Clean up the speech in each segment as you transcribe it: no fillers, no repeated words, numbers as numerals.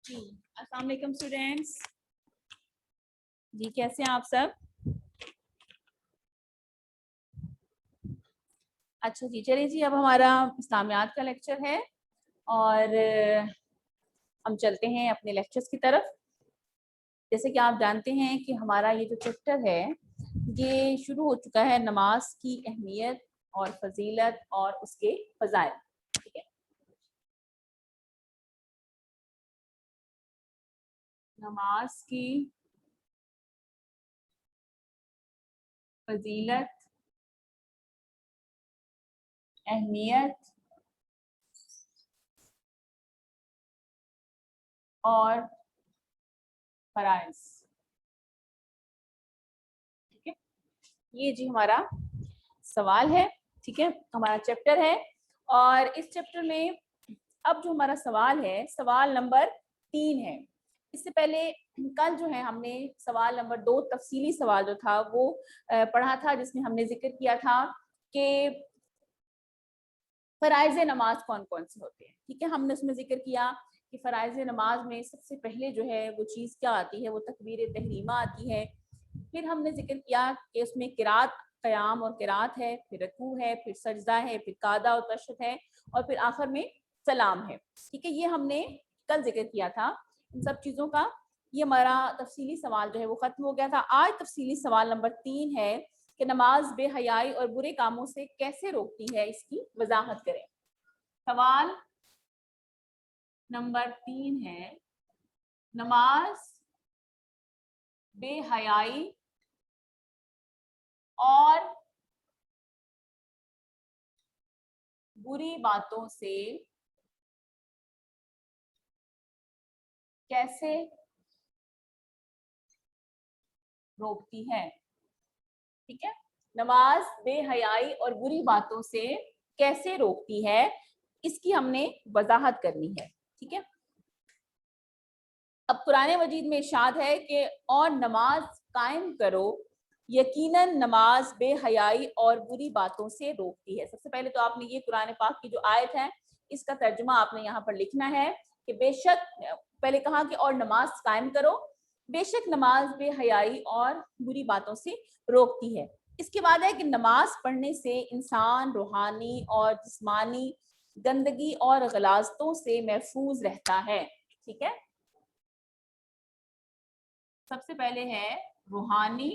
जी अस्सलाम वालेकुम स्टूडेंट्स। जी कैसे हैं आप सब? अच्छा जी, चलिए जी, अब हमारा इस्लामियात का लेक्चर है और हम चलते हैं अपने लेक्चर्स की तरफ। जैसे कि आप जानते हैं कि हमारा ये जो चैप्टर है ये शुरू हो चुका है, नमाज की अहमियत और फजीलत और उसके फजाइल। ठीक है, नमाज की फजीलत, अहमियत और फराइज। ठीक है, ये जी हमारा सवाल है। ठीक है, हमारा चैप्टर है और इस चैप्टर में अब जो हमारा सवाल है, सवाल नंबर 3 है। इससे पहले कल जो है हमने सवाल नंबर 2 तफसीली सवाल जो था वो पढ़ा था, जिसमें हमने जिक्र किया था कि फराइज नमाज कौन कौन से होते हैं। ठीक है, हमने उसमें जिक्र किया कि फराइज नमाज में सबसे पहले जो है वो चीज़ क्या आती है, वो तकबीर तहरीमा आती है। फिर हमने जिक्र किया कि उसमें किरात, क़याम और किरात है, फिर रकू है, फिर सजदा है, फिर कादा और तशहद है और फिर आखिर में सलाम है। ठीक है, ये हमने कल जिक्र किया था इन सब चीज़ों का। ये हमारा तफसीली सवाल जो है वो ख़त्म हो गया था। आज तफसीली सवाल नंबर 3 है कि नमाज बेहयाई और बुरे कामों से कैसे रोकती है, इसकी वजाहत करें। सवाल नंबर 3 है, नमाज बेहयाई और बुरी बातों से कैसे रोकती है। ठीक है, नमाज बेहयाई और बुरी बातों से कैसे रोकती है, इसकी हमने वजाहत करनी है। ठीक है, अब कुरान मजीद में इरशाद है कि और नमाज कायम करो, यकीनन नमाज बेहयाई और बुरी बातों से रोकती है। सबसे पहले तो आपने ये कुरान पाक की जो आयत है इसका तर्जुमा आपने यहाँ पर लिखना है कि बेशक, पहले कहा कि और नमाज कायम करो, बेशक नमाज बेहयाई और बुरी बातों से रोकती है। इसके बाद है कि नमाज पढ़ने से इंसान रूहानी और जिस्मानी गंदगी और गलाजतों से महफूज रहता है। ठीक है, सबसे पहले है रूहानी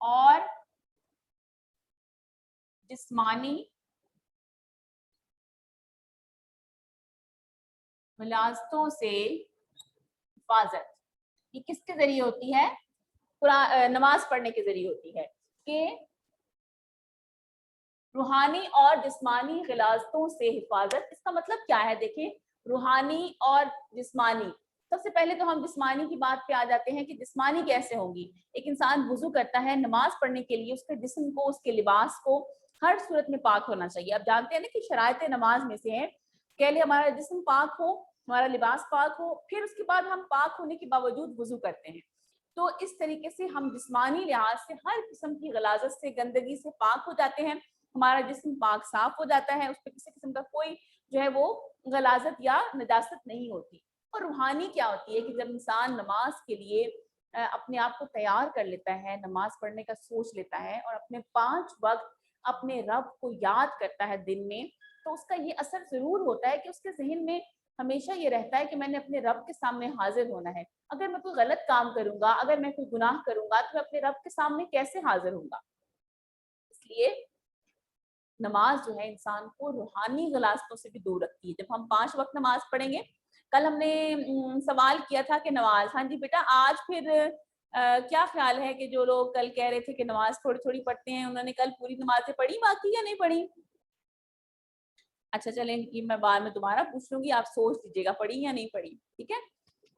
और जिस्मानी मुलाजतों से हिफाजत। ये किसके जरिए होती है? नमाज पढ़ने के जरिए होती है कि रूहानी और जिस्मानी गिलाजतों से हिफाजत। इसका मतलब क्या है? देखिए, रूहानी और जिस्मानी, सबसे पहले तो हम जिस्मानी की बात पे आ जाते हैं कि जिस्मानी कैसे होंगी। एक इंसान वुजू करता है नमाज पढ़ने के लिए, उसके जिस्म को, उसके लिबास को हर सूरत में पाक होना चाहिए। अब जानते हैं ना कि शरायत नमाज में से है पहले हमारा जिस्म पाक हो, हमारा लिबास पाक हो, फिर उसके बाद हम पाक होने के बावजूद वुजू करते हैं। तो इस तरीके से हम जिस्मानी लिहाज से हर किस्म की गलाजत से, गंदगी से पाक हो जाते हैं। हमारा जिस्म पाक साफ हो जाता है, उस पर किसी किस्म का कोई जो है वो गलाजत या नजासत नहीं होती। और रूहानी क्या होती है कि जब इंसान नमाज के लिए अपने आप को तैयार कर लेता है, नमाज पढ़ने का सोच लेता है और अपने 5 वक्त अपने रब को याद करता है दिन में, तो उसका ये असर जरूर होता है कि उसके जहन में हमेशा ये रहता है कि मैंने अपने रब के सामने हाजिर होना है। अगर मैं कोई गलत काम करूंगा, अगर मैं कोई गुनाह करूंगा, तो मैं अपने रब के सामने कैसे हाजिर होऊंगा। इसलिए नमाज जो है इंसान को रूहानी गलास्तों से भी दूर रखती है। जब हम 5 वक्त नमाज पढ़ेंगे, कल हमने सवाल किया था कि नमाज, हाँ जी बेटा, आज फिर क्या ख्याल है कि जो लोग कल कह रहे थे कि नमाज थोड़ी थोड़ी पढ़ते हैं, उन्होंने कल पूरी नमाजें पढ़ी बाकी या नहीं पढ़ी? अच्छा चलें, कि मैं बाद में दोबारा पूछ लूंगी, आप सोच लीजिएगा पढ़ी या नहीं पढ़ी। ठीक है,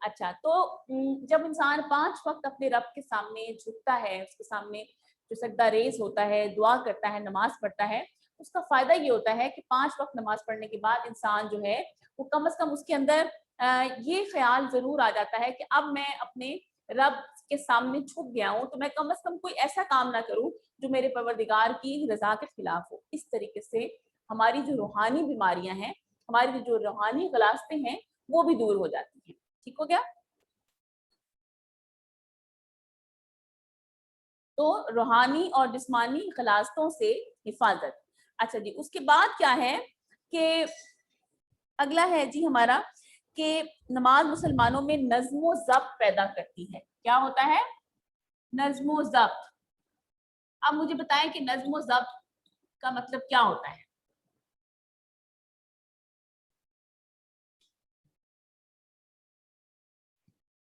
अच्छा तो जब इंसान 5 वक्त अपने रब के सामने झुकता है, उसके सामने जो सजदा रेज होता है, दुआ करता है, नमाज पढ़ता है, उसका फायदा ये होता है कि 5 वक्त नमाज पढ़ने के बाद इंसान जो है वो कम से कम उसके अंदर ये ख्याल जरूर आ जाता है कि अब मैं अपने रब के सामने झुक गया हूँ, तो मैं कम से कम कोई ऐसा काम ना करूँ जो मेरे परवरदिगार की रजा के खिलाफ हो। इस तरीके से हमारी जो रूहानी बीमारियां हैं, हमारी जो रूहानी गलास्ते हैं, वो भी दूर हो जाती है। ठीक हो गया? तो रूहानी और जिस्मानी गलाजतों से हिफाजत। अच्छा जी, उसके बाद क्या है कि अगला है जी हमारा कि नमाज मुसलमानों में नज़्म व ज़ब्त पैदा करती है। क्या होता है? नज़्म व ज़ब्त। अब मुझे बताएं कि नज़्म व ज़ब्त का मतलब क्या होता है?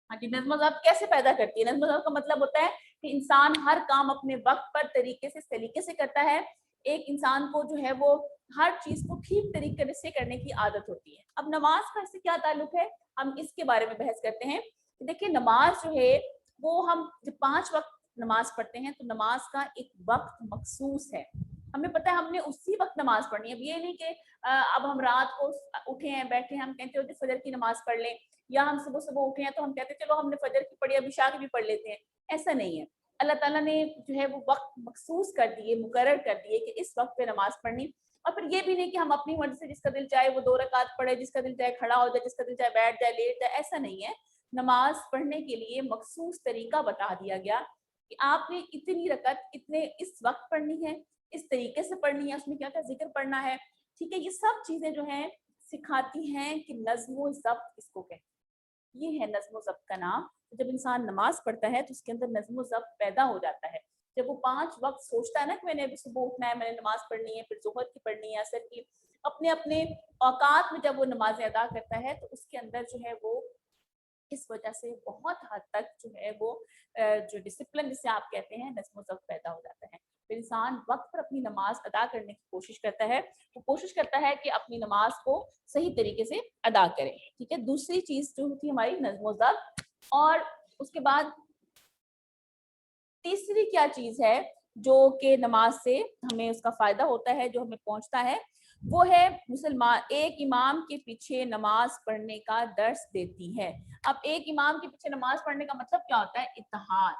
हाँ जी, नज़्म व ज़ब्त कैसे पैदा करती है? नज़्म व ज़ब्त का मतलब होता है कि इंसान हर काम अपने वक्त पर तरीके से सलीके से करता है। एक इंसान को जो है वो हर चीज को ठीक तरीके से करने की आदत होती है। अब नमाज का इससे क्या ताल्लुक है, हम इसके बारे में बहस करते हैं। देखिए, नमाज जो है वो हम जब 5 वक्त नमाज पढ़ते हैं तो नमाज का एक वक्त मखसूस है। हमें पता है हमने उसी वक्त नमाज पढ़नी है। अब ये नहीं कि अब हम रात को उठे हैं, बैठे हैं, हम कहते हो फजर की नमाज पढ़ लें, या हम सुबह सुबह उठे हैं तो हम कहते हैं चलो हमने फजर की पढ़ी, अब इशा की भी पढ़ लेते हैं। ऐसा नहीं है। अल्लाह ताला ने जो है वो वक्त मखसूस कर दिए, मुकर्रर कर दिए कि इस वक्त पे नमाज पढ़नी। और फिर ये भी नहीं कि हम अपनी मर्जी से जिसका दिल चाहे वो 2 रकात पढ़े, जिसका दिल चाहे खड़ा हो जाए, जिसका दिल चाहे बैठ जाए, लेट जाए, ऐसा नहीं है। नमाज पढ़ने के लिए मखसूस तरीका बता दिया गया कि आपने इतनी रकात इतने इस वक्त पढ़नी है, इस तरीके से पढ़नी है, उसमें क्या क्या जिक्र पढ़ना है। ठीक है, ये सब चीजें जो हैं सिखाती हैं कि नज़्म व ज़ब्त किसको कहते हैं। ये है नज़्म व ज़ब्त का नाम। जब इंसान नमाज पढ़ता है तो उसके अंदर नज़्म व ज़ब्त पैदा हो जाता है। जब वो 5 वक्त सोचता है ना कि मैंने अभी सुबह उठना है, मैंने नमाज पढ़नी है, फिर ज़ोहर की पढ़नी है, असर की, अपने अपने औकात में जब वो नमाजें अदा करता है तो उसके अंदर जो है वो इस वजह से बहुत हद तक जो है वो जो डिसिप्लिन जिसे आप कहते हैं नज़्म व ज़ब्त पैदा हो जाता है। फिर इंसान वक्त पर अपनी नमाज अदा करने की कोशिश करता है। वो कोशिश करता है कि अपनी नमाज को सही तरीके से अदा करें। ठीक है, दूसरी चीज जो होती है हमारी नज़्म व ज़ब्त। और उसके बाद तीसरी क्या चीज है जो कि नमाज से हमें उसका फायदा होता है, जो हमें पहुंचता है, वो है मुसलमान एक इमाम के पीछे नमाज पढ़ने का दर्स देती है। अब एक इमाम के पीछे नमाज पढ़ने का मतलब क्या होता है? इत्तेहाद।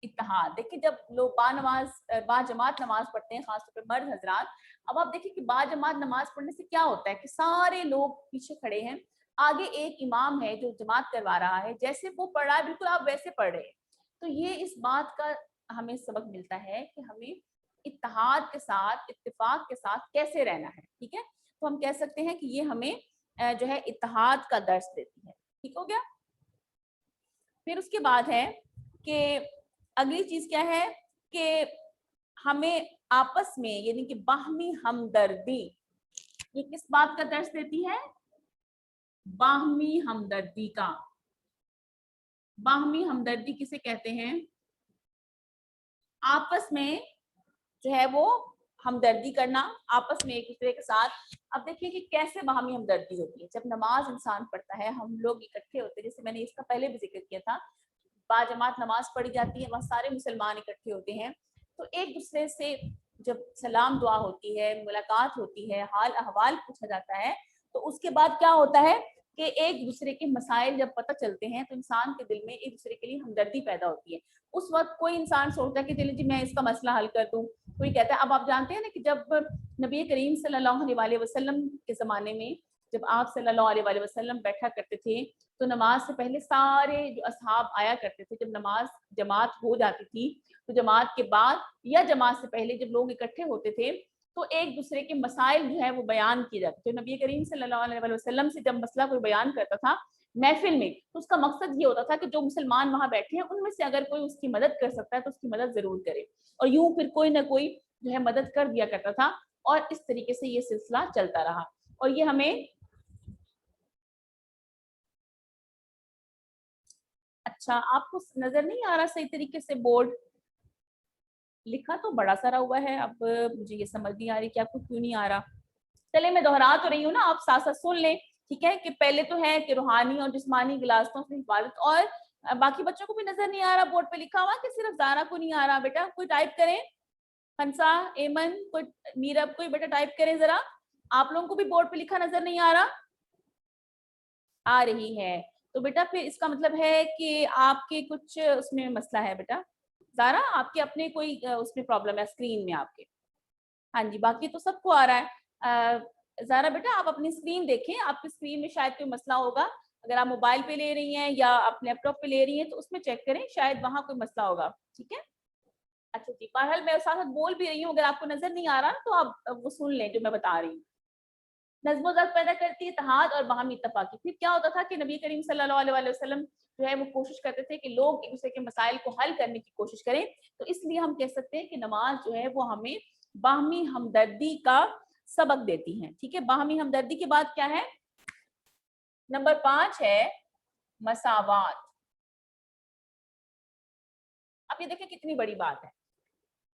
इत्तेहाद। देखिए, जब लोग बाजमात नमाज पढ़ते हैं, खासतौर पे मर्द हजरात, अब आप देखिए कि बाजमात नमाज पढ़ने से क्या होता है कि सारे लोग पीछे खड़े हैं, आगे एक इमाम है जो जमात करवा रहा है, जैसे वो पढ़ रहा है बिल्कुल आप वैसे पढ़ रहे हैं। तो ये इस बात का हमें सबक मिलता है कि हमें इत्तेहाद के साथ, इत्तेफाक के साथ कैसे रहना है। ठीक है, तो हम कह सकते हैं कि ये हमें जो है इत्तेहाद का दर्स देती है। ठीक हो गया? फिर उसके बाद है कि अगली चीज क्या है कि हमें आपस में यानी कि बाहमी हमदर्दी, ये किस बात का दर्स देती है? बाहमी हमदर्दी का। बाहमी हमदर्दी किसे कहते हैं? आपस में जो है वो हमदर्दी करना, आपस में एक दूसरे के साथ। अब देखिए कि कैसे बाहमी हमदर्दी होती है। जब नमाज इंसान पढ़ता है, हम लोग इकट्ठे होते हैं, जैसे मैंने इसका पहले भी जिक्र किया था, बाजमात नमाज पढ़ी जाती है, वहाँ सारे मुसलमान इकट्ठे होते हैं, तो एक दूसरे से जब सलाम दुआ होती है, मुलाकात होती है, हाल अहवाल पूछा जाता है, तो उसके बाद क्या होता है कि एक दूसरे के मसाइल जब पता चलते हैं तो इंसान के दिल में एक दूसरे के लिए हमदर्दी पैदा होती है। उस वक्त कोई इंसान सोचता है कि चलिए जी मैं इसका मसला हल कर दूं, कोई कहता है। अब आप जानते हैं ना कि जब नबी करीम सल्लल्लाहु अलैहि वसल्लम के ज़माने में जब आप सल्लल्लाहु अलैहि वसल्लम बैठा करते थे तो नमाज से पहले सारे जो असहाब आया करते थे। जब नमाज जमात हो जाती थी तो जमात के बाद या जमात से पहले जब लोग इकट्ठे होते थे तो एक दूसरे के मसाइल जो है वो बयान किए जाते थे। नबी करीम सल्लल्लाहु अलैहि वसल्लम से जब मसला कोई बयान करता था महफिल में, तो उसका मकसद ये होता था कि जो मुसलमान वहां बैठे हैं उनमें से अगर कोई उसकी मदद कर सकता है तो उसकी मदद जरूर करे। और यूं फिर कोई ना कोई जो है मदद कर दिया करता था, और इस तरीके से ये सिलसिला चलता रहा। और ये हमें अच्छा, आपको नजर नहीं आ रहा सही तरीके से बोर्ड? लिखा तो बड़ा सारा हुआ है, अब मुझे ये समझ नहीं आ रही कि आपको क्यों नहीं आ रहा। चले, मैं दोहरा तो रही हूँ ना, आप साथ साथ सुन लें। ठीक है, कि पहले तो है कि रूहानी और जिस्मानी गिलासतों से हिफाजत। और बाकी बच्चों को भी नजर नहीं आ रहा बोर्ड पे लिखा हुआ कि सिर्फ जारा को नहीं आ रहा? बेटा कोई टाइप करें, हंसा, एमन, कोई, नीरब, कोई बेटा टाइप करें जरा। आप लोगों को भी बोर्ड पे लिखा नजर नहीं आ रहा? आ रही है तो बेटा फिर इसका मतलब है कि आपके कुछ उसमें मसला है बेटा। जारा, आपके अपने कोई उसमें प्रॉब्लम है स्क्रीन में आपके? हाँ जी, बाकी तो सबको आ रहा है। ज़ारा बेटा आप अपनी स्क्रीन देखें, आपकी स्क्रीन में शायद कोई मसला होगा, अगर आप मोबाइल पे ले रही हैं या आप लैपटॉप पे ले रही हैं तो उसमें चेक करें, शायद वहाँ कोई मसला होगा, ठीक है। अच्छा जी, बहरहाल मैं साथ साथ बोल भी रही हूँ, अगर आपको नजर नहीं आ रहा तो आप वो सुन लें जो मैं बता रही हूँ। नज़्म ज़ब्त पैदा करती है इत्तेहाद और बाहमी इत्तफाकी। फिर क्या होता था कि नबी करीम सल्लल्लाहु अलैहि वसल्लम जो है वो कोशिश करते थे कि लोग एक दूसरे के मसाइल को हल करने की कोशिश करें, तो इसलिए हम कह सकते हैं कि नमाज जो है वो हमें बाहमी हमदर्दी का सबक देती है, ठीक है। बाहमी हमदर्दी के बाद क्या है, नंबर 5 है मसावात। अब ये देखिए कितनी बड़ी बात है,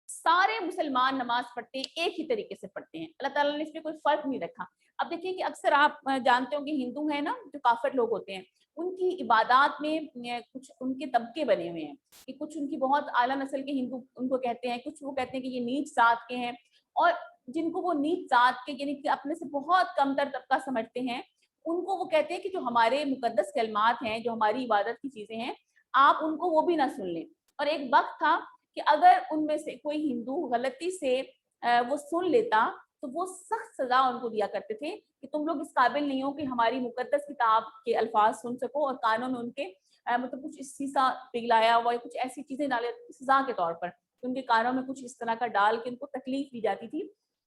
सारे मुसलमान नमाज पढ़ते हैं, एक ही तरीके से पढ़ते हैं, अल्लाह ताला ने इसमें कोई फर्क नहीं रखा। अब देखिए कि अक्सर आप जानते होंगे हिंदू हैं ना, जो काफिर लोग होते हैं, उनकी इबादत में कुछ उनके तबके बने हुए हैं कि कुछ उनकी बहुत आला नस्ल के हिंदू उनको कहते हैं, कुछ वो कहते हैं कि ये नीच जात के हैं, और जिनको वो नीच जात के यानी कि अपने से बहुत कमतर तबका समझते हैं, उनको वो कहते हैं कि जो हमारे मुकद्दस कलमात हैं, जो हमारी इबादत की चीजें हैं, आप उनको वो भी ना सुन लें। और एक वक्त था कि अगर उनमें से कोई हिंदू गलती से वो सुन लेता तो वो सख्त सजा उनको दिया करते थे कि तुम लोग इस काबिल नहीं हो कि हमारी मुकद्दस किताब के अल्फाज सुन सको, और कानों में उनके मतलब कुछ शीशा पिघलाया हुआ या कुछ ऐसी चीजें डाले सजा के तौर पर, उनके कानों में कुछ इस तरह का डाल के उनको तकलीफ दी जाती थी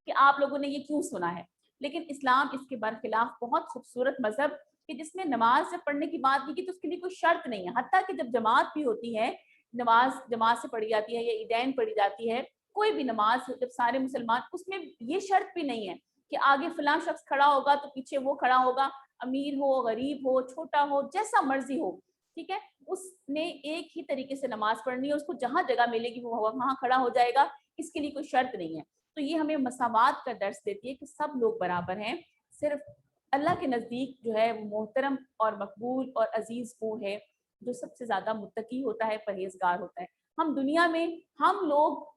कि आप लोगों ने ये क्यों सुना है। लेकिन इस्लाम इसके बरखिलाफ बहुत खूबसूरत मजहब कि जिसमें नमाज जब पढ़ने की बात की तो उसके लिए कोई शर्त नहीं है, हत्ता कि जब जमात भी होती है, नमाज जमात से पढ़ी जाती है या ईदैन पढ़ी जाती है, कोई भी नमाज जब सारे मुसलमान, उसमें ये शर्त भी नहीं है कि आगे फलां शख्स खड़ा होगा तो पीछे वो खड़ा होगा, अमीर हो गरीब हो छोटा हो जैसा मर्जी हो, ठीक है, उसने एक ही तरीके से नमाज पढ़नी है, उसको जहां जगह मिलेगी वो वहां खड़ा हो जाएगा, इसके लिए कोई शर्त नहीं है। तो ये हमें मसावात का दर्स देती है कि सब लोग बराबर हैं, सिर्फ अल्लाह के नज़दीक जो है वो मोहतरम और मकबूल और अजीज वो है जो सबसे ज्यादा मुत्तकी होता है, परहेजगार होता है। हम दुनिया में हम लोग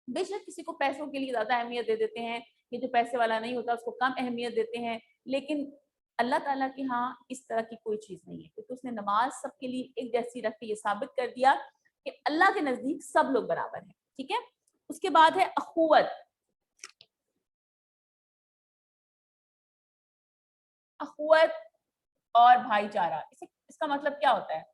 बेशक किसी को पैसों के लिए ज्यादा अहमियत दे देते हैं, ये जो पैसे वाला नहीं होता उसको कम अहमियत देते हैं, लेकिन अल्लाह ताला के यहाँ इस तरह की कोई चीज नहीं है, क्योंकि उसने नमाज सबके लिए एक जैसी रख के ये साबित कर दिया कि अल्लाह के नजदीक सब लोग बराबर हैं, ठीक है। उसके बाद है अखुवत। अखुवत और भाईचारा, इसे इसका मतलब क्या होता है?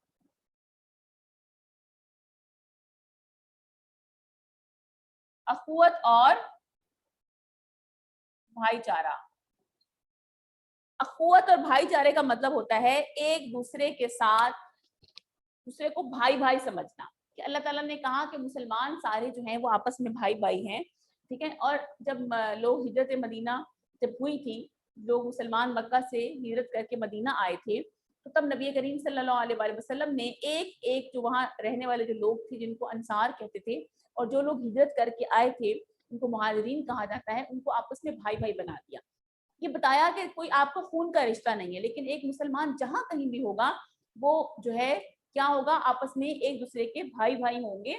अखुवत और भाईचारा, अखुवत और भाईचारे का मतलब होता है एक दूसरे के साथ दूसरे को भाई भाई समझना, कि अल्लाह ताला ने कहा कि मुसलमान सारे जो हैं वो आपस में भाई भाई हैं, ठीक है। और जब लोग हिजरत मदीना जब हुई थी, लोग मुसलमान मक्का से हिजरत करके मदीना आए थे, तो तब नबी करीम सल्लल्लाहु अलैहि वसल्लम ने एक एक जो वहाँ रहने वाले जो लोग थे जिनको अंसार कहते थे, और जो लोग हिजरत करके आए थे उनको मुहाजिरीन कहा जाता है, उनको आपस में भाई भाई बना दिया। ये बताया कि कोई आपका खून का रिश्ता नहीं है, लेकिन एक मुसलमान जहां कहीं भी होगा वो जो है क्या होगा, आपस में एक दूसरे के भाई भाई होंगे।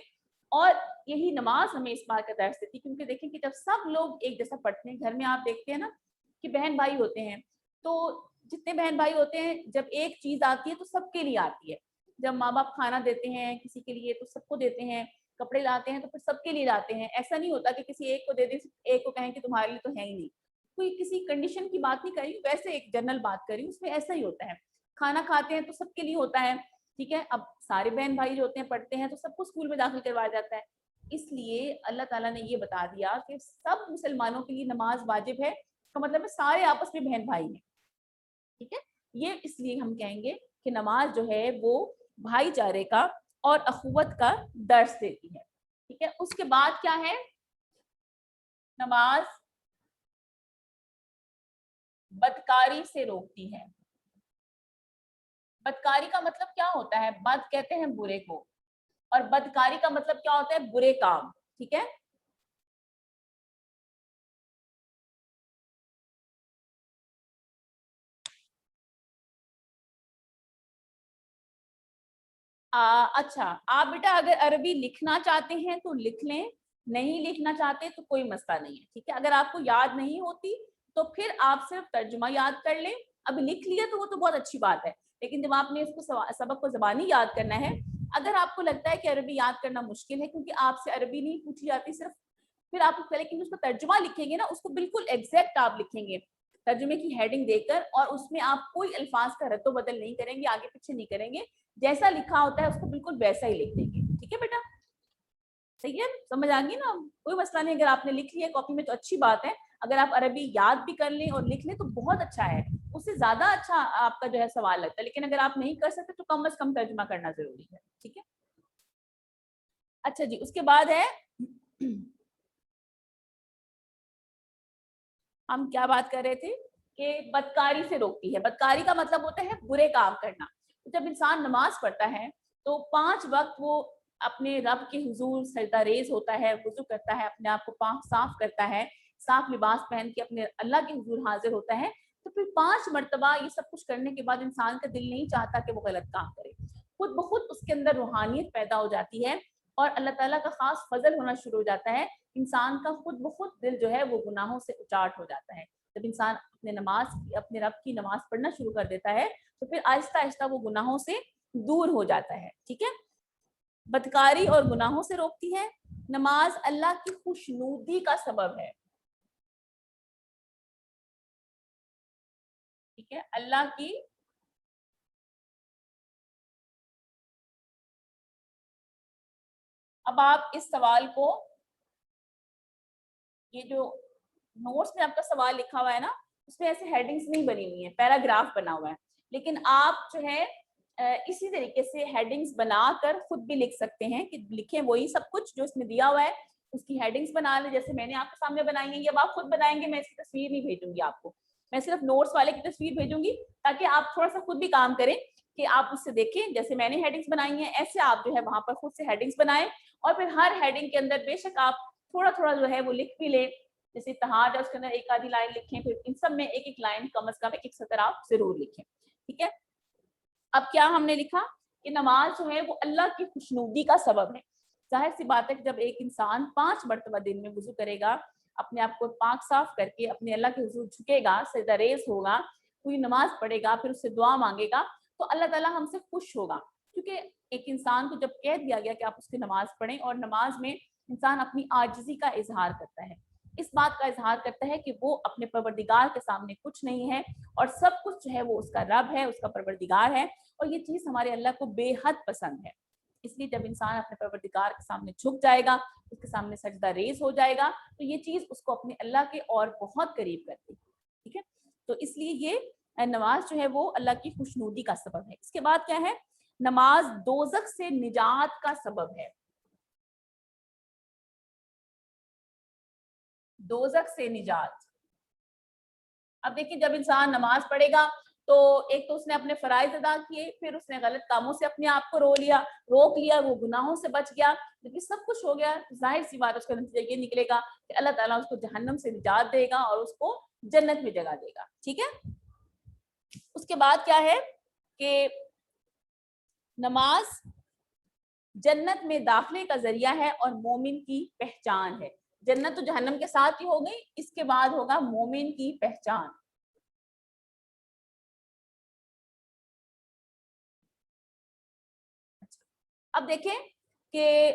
और यही नमाज हमें इस बात का दर्श देती है, क्योंकि देखें कि जब सब लोग एक जैसा पढ़ते हैं, घर में आप देखते हैं ना कि बहन भाई होते हैं, तो जितने बहन भाई होते हैं जब एक चीज आती है तो सबके लिए आती है। जब माँ बाप खाना देते हैं किसी के लिए तो सबको देते हैं, कपड़े लाते हैं तो फिर सबके लिए लाते हैं, ऐसा नहीं होता कि किसी एक को दे दे, एक को कहें कि तुम्हारे लिए तो है ही नहीं। कोई किसी कंडीशन की बात नहीं करी, वैसे एक जनरल बात करी, उसमें ऐसा ही होता है। खाना खाते हैं तो सबके लिए होता है, ठीक है। अब सारे बहन भाई जो होते हैं पढ़ते हैं तो सबको स्कूल में दाखिल करवाया जाता है, इसलिए अल्लाह ताला ने ये बता दिया कि सब मुसलमानों के लिए नमाज वाजिब है, का मतलब है सारे आपस में बहन भाई हैं, ठीक है। ये इसलिए हम कहेंगे कि नमाज जो है वो भाईचारे का और अखुवत का दर्स देती है, ठीक है। उसके बाद क्या है, नमाज बदकारी से रोकती है। बदकारी का मतलब क्या होता है, बद कहते हैं बुरे को, और बदकारी का मतलब क्या होता है, बुरे काम, ठीक है। अच्छा, आप बेटा अगर अरबी लिखना चाहते हैं तो लिख लें, नहीं लिखना चाहते तो कोई मसला नहीं है, ठीक है। अगर आपको याद नहीं होती तो फिर आप सिर्फ तर्जुमा याद कर लें, अब लिख लिया तो वो तो बहुत अच्छी बात है, लेकिन जब आपने इसको सबक को जबानी याद करना है, अगर आपको लगता है कि अरबी याद करना मुश्किल है क्योंकि आपसे अरबी नहीं पूछी जाती सिर्फ, फिर आप लेकिन उसको तर्जुमा लिखेंगे ना, उसको बिल्कुल एग्जैक्ट आप लिखेंगे, ترجمے کی ہیڈنگ دے کر, اور اس میں آپ کوئی الفاظ کا رد و بدل نہیں کریں گے, آگے پیچھے نہیں کریں گے, جیسا لکھا ہوتا ہے اس کو بالکل ویسا ہی لکھ دیں گے. ٹھیک ہے بیٹا, صحیح ہے, سمجھ آ گئی نا, کوئی مسئلہ نہیں. اگر آپ نے لکھ لیا کاپی میں تو اچھی بات ہے, اگر آپ عربی یاد بھی کر لیں اور لکھ لیں تو بہت اچھا ہے, اس سے زیادہ اچھا آپ کا جو ہے سوال لگتا ہے. لیکن اگر آپ نہیں کر سکتے تو کم از کم ترجمہ کرنا ضروری ہے. ٹھیک ہے, اچھا جی. اس کے بعد ہے ہم کیا بات کر رہے تھے کہ بدکاری سے روکتی ہے. بدکاری کا مطلب ہوتا ہے برے کام کرنا. جب انسان نماز پڑھتا ہے تو 5 وقت وہ اپنے رب کے حضور سجدہ ریز ہوتا ہے, وضو کرتا ہے, اپنے آپ کو پاک صاف کرتا ہے, صاف لباس پہن کے اپنے اللہ کے حضور حاضر ہوتا ہے. تو پھر 5 مرتبہ یہ سب کچھ کرنے کے بعد انسان کا دل نہیں چاہتا کہ وہ غلط کام کرے. خود بخود اس کے اندر روحانیت پیدا ہو جاتی ہے اور اللہ تعالیٰ کا خاص فضل ہونا شروع ہو جاتا ہے. انسان کا خود بخود دل جو ہے وہ گناہوں سے اچاٹ ہو جاتا ہے. جب انسان اپنے رب کی نماز پڑھنا شروع کر دیتا ہے تو پھر آہستہ آہستہ وہ گناہوں سے دور ہو جاتا ہے. ٹھیک ہے, بدکاری اور گناہوں سے روکتی ہے. نماز اللہ کی خوشنودی کا سبب ہے. ٹھیک ہے, اللہ کی اب آپ اس سوال کو, یہ جو نوٹس میں آپ کا سوال لکھا ہوا ہے نا, اس میں ایسے ہیڈنگز نہیں بنی ہوئی ہیں, پیراگراف بنا ہوا ہے. لیکن آپ جو ہے اسی طریقے سے ہیڈنگز بنا کر خود بھی لکھ سکتے ہیں کہ لکھیں وہی سب کچھ جو اس میں دیا ہوا ہے, اس کی ہیڈنگز بنا لیں جیسے میں نے آپ کے سامنے بنائی ہیں. یہ آپ خود بنائیں گے, میں اس کی تصویر نہیں بھیجوں گی آپ کو, میں صرف نوٹس والے کی تصویر بھیجوں گی تاکہ آپ تھوڑا سا خود بھی کام کریں کہ آپ اس سے دیکھیں جیسے میں نے ہیڈنگز بنائی ہیں ایسے آپ جو ہے وہاں پر خود سے ہیڈنگز بنائیں. اور پھر ہر ہیڈنگ کے اندر بے شک آپ تھوڑا تھوڑا جو ہے وہ لکھ بھی لیں. جیسے اتحاد ہے اس کے اندر ایک آدھی لائن لکھیں, پھر ان سب میں ایک ایک لائن کم از کم ایک سطر آپ ضرور لکھیں. ٹھیک ہے, اب کیا ہم نے لکھا کہ نماز جو ہے وہ اللہ کی خوشنودی کا سبب ہے. ظاہر سی بات ہے کہ جب ایک انسان 5 مرتبہ دن میں وضو کرے گا, اپنے آپ کو پاک صاف کر کے اپنے اللہ کے حضور جھکے گا, سجدہ ریز ہوگا, کوئی نماز پڑھے گا, پھر اس سے دعا مانگے گا, تو اللہ تعالیٰ ہم سے خوش ہوگا. کیونکہ ایک انسان کو جب کہہ دیا گیا کہ آپ اس کی نماز پڑھیں, اور نماز میں انسان اپنی عاجزی کا اظہار کرتا ہے, اس بات کا اظہار کرتا ہے کہ وہ اپنے پروردگار کے سامنے کچھ نہیں ہے اور سب کچھ جو ہے وہ اس کا رب ہے, اس کا پروردگار ہے, اور یہ چیز ہمارے اللہ کو بے حد پسند ہے. اس لیے جب انسان اپنے پروردگار کے سامنے جھک جائے گا, اس کے سامنے سجدہ ریز ہو جائے گا, تو یہ چیز اس کو اپنے اللہ کے اور بہت قریب کرتی ہے. ٹھیک ہے, تو اس لیے یہ نماز جو ہے وہ اللہ کی خوشنودی کا سبب ہے. اس کے بعد کیا ہے, نماز دوزخ سے نجات کا سبب ہے. دوزخ سے نجات. اب دیکھیں جب انسان نماز پڑھے گا تو ایک تو اس نے اپنے فرائض ادا کیے, پھر اس نے غلط کاموں سے اپنے آپ کو روک لیا, وہ گناہوں سے بچ گیا, لیکن سب کچھ ہو گیا, ظاہر سی بات اس کا نتیجہ یہ نکلے گا کہ اللہ تعالیٰ اس کو جہنم سے نجات دے گا اور اس کو جنت میں جگہ دے گا. ٹھیک ہے, اس کے بعد کیا ہے کہ نماز جنت میں داخلے کا ذریعہ ہے اور مومن کی پہچان ہے. جنت تو جہنم کے ساتھ ہی ہو گئی, اس کے بعد ہوگا مومن کی پہچان. اب دیکھیں کہ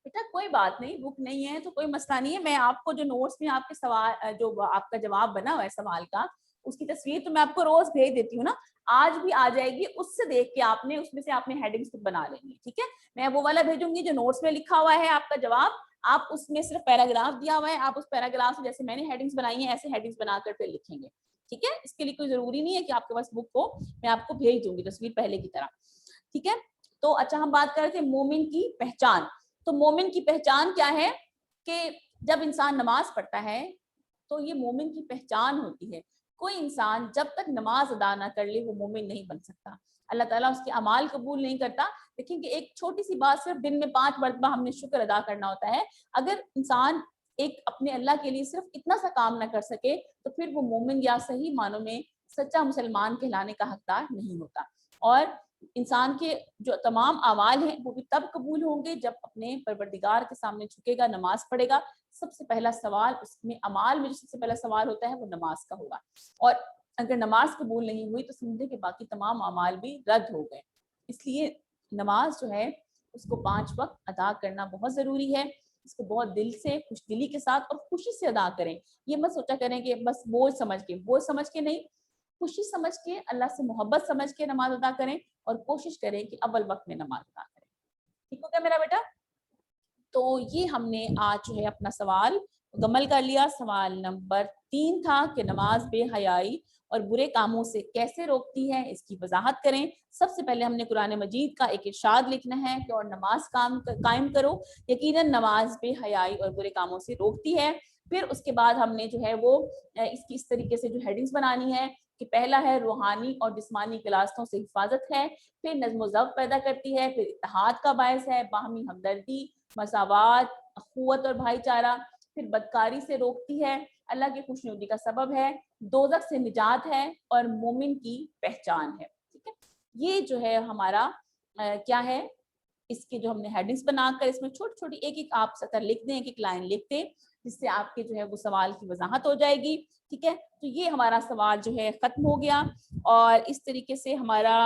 بیٹا کوئی بات نہیں, بک نہیں ہے تو کوئی مسئلہ نہیں ہے, میں آپ کو جو نوٹس میں آپ کے سوال جو آپ کا جواب بنا ہوا ہے سوال کا, اس کی تصویر تو میں آپ کو روز بھیج دیتی ہوں نا, آج بھی آ جائے گی, اس سے دیکھ کے آپ نے اس میں سے آپ نے ہیڈنگز بنا لیں گی. ٹھیک ہے, میں وہ والا بھیجوں گی جو نوٹس میں لکھا ہوا ہے آپ کا جواب, آپ اس میں صرف پیراگراف دیا ہوا ہے, آپ اس پیراگراف سے جیسے میں نے ہیڈنگز بنائی ہیں ایسے ہیڈنگز بنا کر پھر لکھیں گے. ٹھیک ہے, اس کے لیے کوئی ضروری نہیں ہے کہ آپ کے پاس بک ہو, میں آپ کو بھیج دوں گی تصویر پہلے کی طرح. ٹھیک ہے, تو اچھا ہم بات کر رہے تھے مومن کی پہچان. تو مومن کی پہچان کیا ہے کہ جب انسان نماز پڑھتا ہے تو یہ مومن کی پہچان ہوتی ہے. کوئی انسان جب تک نماز ادا نہ کر لے وہ مومن نہیں بن سکتا, اللہ تعالیٰ اس کے اعمال قبول نہیں کرتا. دیکھیں کہ ایک چھوٹی سی بات, صرف دن میں 5 مرتبہ ہم نے شکر ادا کرنا ہوتا ہے, اگر انسان ایک اپنے اللہ کے لیے صرف اتنا سا کام نہ کر سکے تو پھر وہ مومن یا صحیح معنوں میں سچا مسلمان کہلانے کا حقدار نہیں ہوتا. اور انسان کے جو تمام اعمال ہیں وہ بھی تب قبول ہوں گے جب اپنے پروردگار کے سامنے جھکے گا, نماز پڑھے گا. سب سے پہلا سوال اس میں اعمال میں جو سب سے پہلا سوال ہوتا ہے وہ نماز کا ہوگا, اور اگر نماز قبول نہیں ہوئی تو سمجھے کہ باقی تمام اعمال بھی رد ہو گئے. اس لیے نماز جو ہے اس کو 5 وقت ادا کرنا بہت ضروری ہے. اس کو بہت دل سے خوش دلی کے ساتھ اور خوشی سے ادا کریں. یہ مت سوچا کریں کہ بس بوجھ سمجھ کے نہیں, خوشی سمجھ کے, اللہ سے محبت سمجھ کے نماز ادا کریں اور کوشش کریں کہ اول وقت میں نماز ادا کریں. ٹھیک ہو گیا میرا بیٹا؟ تو یہ ہم نے آج جو ہے اپنا سوال مکمل کر لیا. سوال نمبر 3 تھا کہ نماز بے حیائی اور برے کاموں سے کیسے روکتی ہے, اس کی وضاحت کریں. سب سے پہلے ہم نے قرآن مجید کا ایک ارشاد لکھنا ہے کہ اور نماز قائم کرو, یقیناً نماز بے حیائی اور برے کاموں سے روکتی ہے. پھر اس کے بعد ہم نے جو ہے وہ اس کی اس طریقے سے جو ہیڈنگز بنانی ہے کہ پہلا ہے روحانی اور جسمانی غلاظتوں سے حفاظت ہے, پھر نظم و ضبط پیدا کرتی ہے, پھر اتحاد کا باعث ہے, باہمی ہمدردی, مساوات, اخوت اور بھائی چارہ, پھر بدکاری سے روکتی ہے, اللہ کی خوشنودی کا سبب ہے, دوزخ سے نجات ہے اور مومن کی پہچان ہے. ٹھیک ہے, یہ جو ہے ہمارا کیا ہے, اس کے جو ہم نے ہیڈنگز بنا کر اس میں چھوٹی چھوٹی ایک ایک آپ سطر لکھ دیں, ایک ایک لائن لکھ دیں, جس سے آپ کے جو ہے وہ سوال کی وضاحت ہو جائے گی. ٹھیک ہے, تو یہ ہمارا سوال جو ہے ختم ہو گیا اور اس طریقے سے ہمارا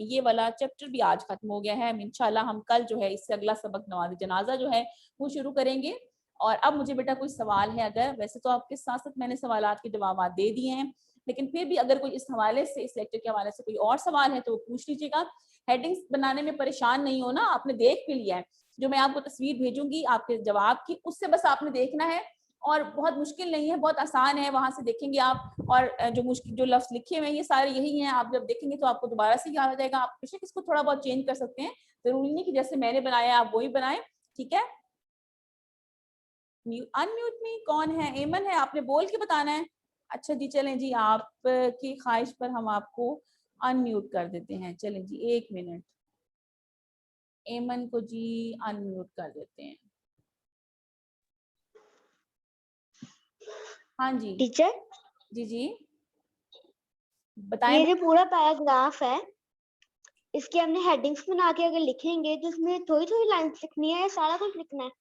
یہ والا چیپٹر بھی آج ختم ہو گیا ہے. انشاءاللہ ہم کل جو ہے اس سے اگلا سبق نماز جنازہ جو ہے وہ شروع کریں گے. اور اب مجھے بیٹا کوئی سوال ہے اگر, ویسے تو آپ کے ساتھ ساتھ میں نے سوالات کے جوابات دے دیے ہیں, لیکن پھر بھی اگر کوئی اس حوالے سے, اس لیکچر کے حوالے سے کوئی اور سوال ہے تو وہ پوچھ لیجیے گا. ہیڈنگز بنانے میں پریشان نہیں ہونا, آپ نے دیکھ بھی لیا ہے, جو میں آپ کو تصویر بھیجوں گی آپ کے جواب کی, اس سے بس آپ نے دیکھنا ہے, اور بہت مشکل نہیں ہے, بہت آسان ہے. وہاں سے دیکھیں گے آپ, اور جو لفظ لکھے ہوئے ہیں یہ سارے یہی ہیں, آپ جب دیکھیں گے تو آپ کو دوبارہ سے یاد آ جائے گا. آپ اس کو تھوڑا بہت چینج کر سکتے ہیں, ضروری نہیں کہ جیسے میں نے بنایا آپ وہی بنائیں. ٹھیک ہے, انمیوٹ می کون ہے؟ ایمن ہے, آپ نے بول کے بتانا ہے. اچھا جی, چلیں جی, آپ کی خواہش پر ہم آپ کو انمیوٹ کر دیتے ہیں. چلیں جی, 1 منٹ, ایمن کو جی انمیوٹ کر دیتے ہیں. ہاں جی ٹیچر, جی بتائیں. یہ جو پورا پیراگراف ہے اس کی ہم نے ہیڈنگز بنا کے اگر لکھیں گے تو اس میں تھوڑی تھوڑی لائنز لکھنی ہے یا سارا کچھ لکھنا ہے؟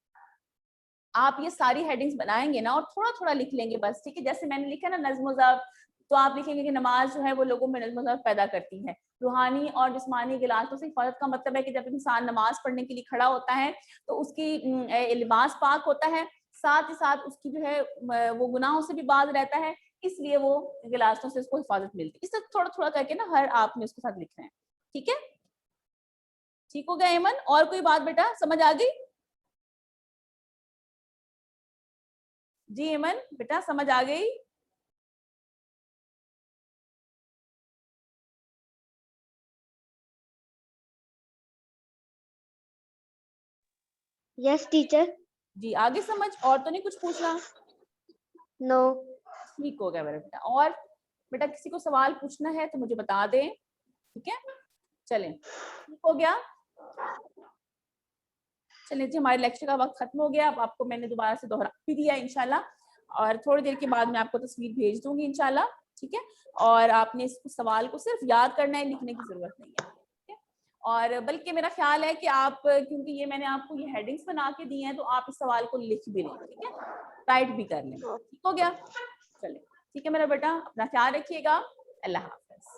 آپ یہ ساری ہیڈنگز بنائیں گے نا اور تھوڑا تھوڑا لکھ لیں گے بس. ٹھیک ہے, جیسے میں نے لکھا نا نظم و ضبط, تو آپ لکھیں گے کہ نماز جو ہے وہ لوگوں میں نظم و ضبط پیدا کرتی ہے. روحانی اور جسمانی غلاظتوں سے حفاظت کا مطلب ہے کہ جب انسان نماز پڑھنے کے لیے کھڑا ہوتا ہے تو اس کی لباس پاک ہوتا ہے, ساتھ ہی ساتھ اس کی جو ہے وہ گناہوں سے بھی باز رہتا ہے, اس لیے وہ غلاظتوں سے اس کو حفاظت ملتی ہے. اس سے تھوڑا تھوڑا کر کے نا ہر آپ نے اس کے ساتھ لکھنا ہے. ٹھیک ہے, ٹھیک ہو گیا ایمن؟ اور کوئی بات بیٹا سمجھ آ گئی؟ جی ایمن بیٹا سمجھ آ گئی؟ یس ٹیچر. جی آگے سمجھ, اور تو نہیں کچھ پوچھنا؟ نو. ٹھیک ہو گیا میرا بیٹا. اور بیٹا کسی کو سوال پوچھنا ہے تو مجھے بتا دیں. ٹھیک ہے, چلیں ٹھیک ہو گیا. چلیں جی, ہمارے لیکچر کا وقت ختم ہو گیا. اب آپ کو میں نے دوبارہ سے دوہرا بھی دیا انشاءاللہ, اور تھوڑی دیر کے بعد میں آپ کو تصویر بھیج دوں گی انشاءاللہ. ٹھیک ہے, اور آپ نے اس سوال کو صرف یاد کرنا ہے, لکھنے کی ضرورت نہیں ہے. ٹھیک ہے, اور بلکہ میرا خیال ہے کہ آپ, کیونکہ یہ میں نے آپ کو یہ ہیڈنگز بنا کے دی ہیں, تو آپ اس سوال کو لکھ بھی لیں. ٹھیک ہے, رائٹ بھی کر لیں. ٹھیک ہو گیا, چلیں ٹھیک ہے میرا بیٹا, اپنا خیال رکھیے گا. اللہ حافظ.